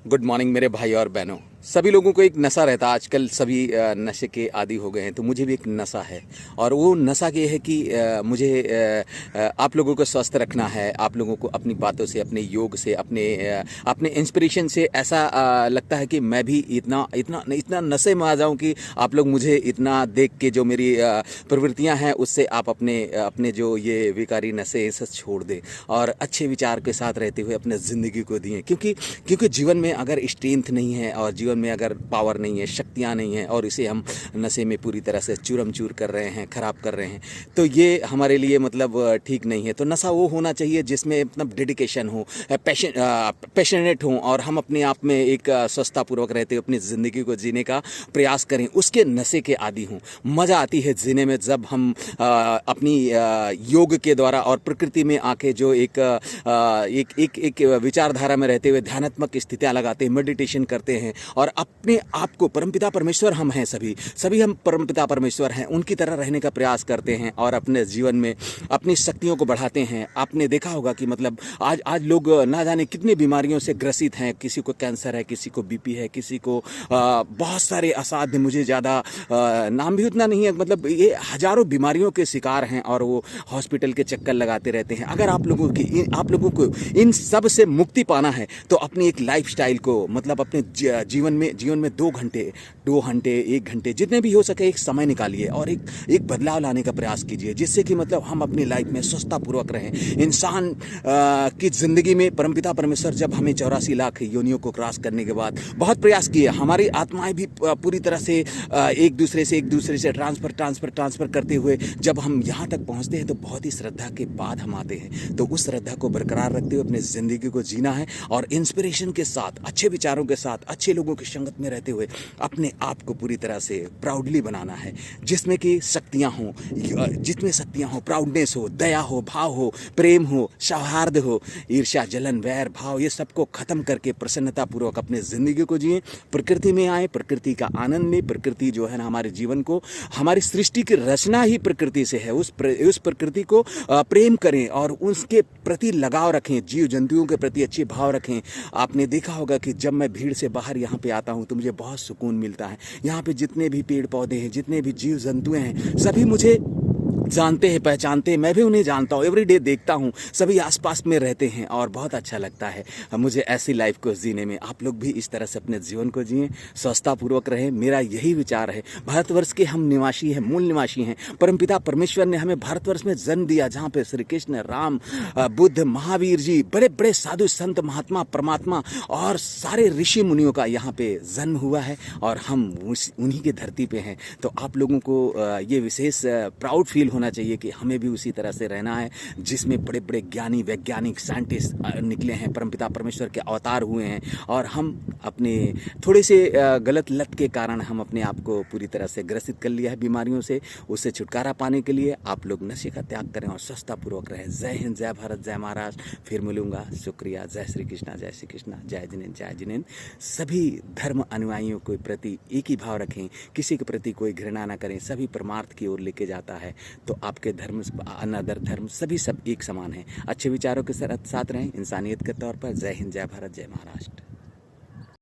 Good morning मेरे भाई और बहनों। सभी लोगों को एक नशा रहता है। आजकल सभी नशे के आदी हो गए हैं, तो मुझे भी एक नशा है। और वो नशा ये है कि मुझे आप लोगों को स्वस्थ रखना है। आप लोगों को अपनी बातों से, अपने योग से, अपने इंस्पिरेशन से ऐसा लगता है कि मैं भी इतना इतना इतना नशे में आ जाऊं कि आप लोग मुझे इतना देख के जो मेरी प्रवृत्तियां हैं उससे आप अपने अपने जो ये विकारी नशे इसे छोड़ दें और अच्छे विचार के साथ रहते हुए अपने ज़िंदगी को दिए। क्योंकि जीवन में अगर स्ट्रेंथ नहीं है और जीवन में अगर पावर नहीं है, शक्तियाँ नहीं हैं और इसे हम नशे में पूरी तरह से चूरम चूर कर रहे हैं, ख़राब कर रहे हैं, तो ये हमारे लिए मतलब ठीक नहीं है। तो नशा वो होना चाहिए जिसमें मतलब डेडिकेशन हो, पैशनेट हो और हम अपने आप में एक स्वस्थतापूर्वक रहते हुए अपनी ज़िंदगी को जीने का प्रयास करें, उसके नशे के आदी हों। मज़ा आती है जीने में जब हम अपनी योग के द्वारा और प्रकृति में आके जो एक विचारधारा में रहते हुए ध्यानात्मक स्थितियाँ लगाते हैं, मेडिटेशन करते हैं और अपने आप को परमपिता परमेश्वर हम हैं, सभी हम परमपिता परमेश्वर हैं, उनकी तरह रहने का प्रयास करते हैं और अपने जीवन में अपनी शक्तियों को बढ़ाते हैं। आपने देखा होगा कि मतलब आज लोग ना जाने कितनी बीमारियों से ग्रसित हैं। किसी को कैंसर है, किसी को बीपी है, किसी को बहुत सारे असाध्य, मुझे ज़्यादा नाम भी उतना नहीं है, मतलब ये हजारों बीमारियों के शिकार हैं और वो हॉस्पिटल के चक्कर लगाते रहते हैं। अगर आप लोगों को इन सब से मुक्ति पाना है तो अपनी एक लाइफस्टाइल को मतलब अपने जीवन में 2 घंटे 1 घंटे जितने भी हो सके एक समय निकालिए और एक बदलाव लाने का प्रयास कीजिए, जिससे कि मतलब हम अपनी लाइफ में स्वस्थतापूर्वक रहें। इंसान की ज़िंदगी में परमपिता परमेश्वर जब हमें 84 लाख योनियों को क्रॉस करने के बाद बहुत प्रयास किए, हमारी आत्माएं भी पूरी तरह से एक दूसरे से ट्रांसफ़र करते हुए जब हम यहाँ तक पहुँचते हैं तो बहुत ही श्रद्धा के बाद हम आते हैं। तो उस श्रद्धा को बरकरार रखते हुए अपनी ज़िंदगी को जीना है और इंस्पिरेशन के साथ, अच्छे विचारों के साथ, अच्छे लोगों की संगत में रहते हुए अपने आप को पूरी तरह से प्राउडली बनाना है, जिसमें कि शक्तियाँ हों, प्राउडनेस हो, दया हो, भाव हो, प्रेम हो, सौहार्द हो, ईर्ष्या, जलन, वैर, भाव, ये सबको ख़त्म करके प्रसन्नतापूर्वक अपने ज़िंदगी को जिए। प्रकृति में आए, प्रकृति का आनंद लें। प्रकृति जो है ना हमारे जीवन को, हमारी सृष्टि की रचना ही प्रकृति से है। उस प्रकृति को प्रेम करें और उसके प्रति लगाव रखें, जीव जंतुओं के प्रति अच्छे भाव रखें। आपने देखा होगा कि जब मैं भीड़ से बाहर यहाँ पे आता हूँ तो मुझे बहुत सुकून मिलता है। यहाँ पे जितने भी पेड़ पौधे हैं, जितने भी जीव जंतु हैं, सभी मुझे जानते हैं, पहचानते हैं, मैं भी उन्हें जानता हूँ। एवरीडे देखता हूँ, सभी आसपास में रहते हैं और बहुत अच्छा लगता है मुझे ऐसी लाइफ को जीने में। आप लोग भी इस तरह से अपने जीवन को जिएं, स्वस्थतापूर्वक रहें, मेरा यही विचार है। भारतवर्ष के हम निवासी हैं, मूल निवासी हैं। परमपिता परमेश्वर ने हमें भारतवर्ष में जन्म दिया, जहाँ पे श्री कृष्ण, राम, बुद्ध, महावीर जी, बड़े बड़े साधु संत, महात्मा, परमात्मा और सारे ऋषि मुनियों का यहाँ पे जन्म हुआ है और हम उन्हीं की धरती पे हैं। तो आप लोगों को ये विशेष प्राउड फील होना चाहिए कि हमें भी उसी तरह से रहना है, जिसमें बड़े बड़े ज्ञानी, वैज्ञानिक, साइंटिस्ट निकले हैं, परमपिता परमेश्वर के अवतार हुए हैं और हम अपने थोड़े से गलत लत के कारण हम अपने आप को पूरी तरह से ग्रसित कर लिया है बीमारियों से। उससे छुटकारा पाने के लिए आप लोग नशे का त्याग करें और स्वस्थतापूर्वक रहें। जय हिंद, जय भारत, जय महाराष्ट्र। फिर मिलूंगा, शुक्रिया। जय श्री कृष्णा, जय श्री कृष्णा, जय जिनेन्द्र, जय जिनेन्द्र। सभी धर्म अनुयायियों के प्रति एक ही भाव रखें, किसी के प्रति कोई घृणा ना करें, सभी परमार्थ की ओर लेके जाता है। तो आपके धर्म, अनदर धर्म, सब एक समान हैं। अच्छे विचारों के साथ रहें इंसानियत के तौर पर। जय हिंद, जय भारत, जय महाराष्ट्र।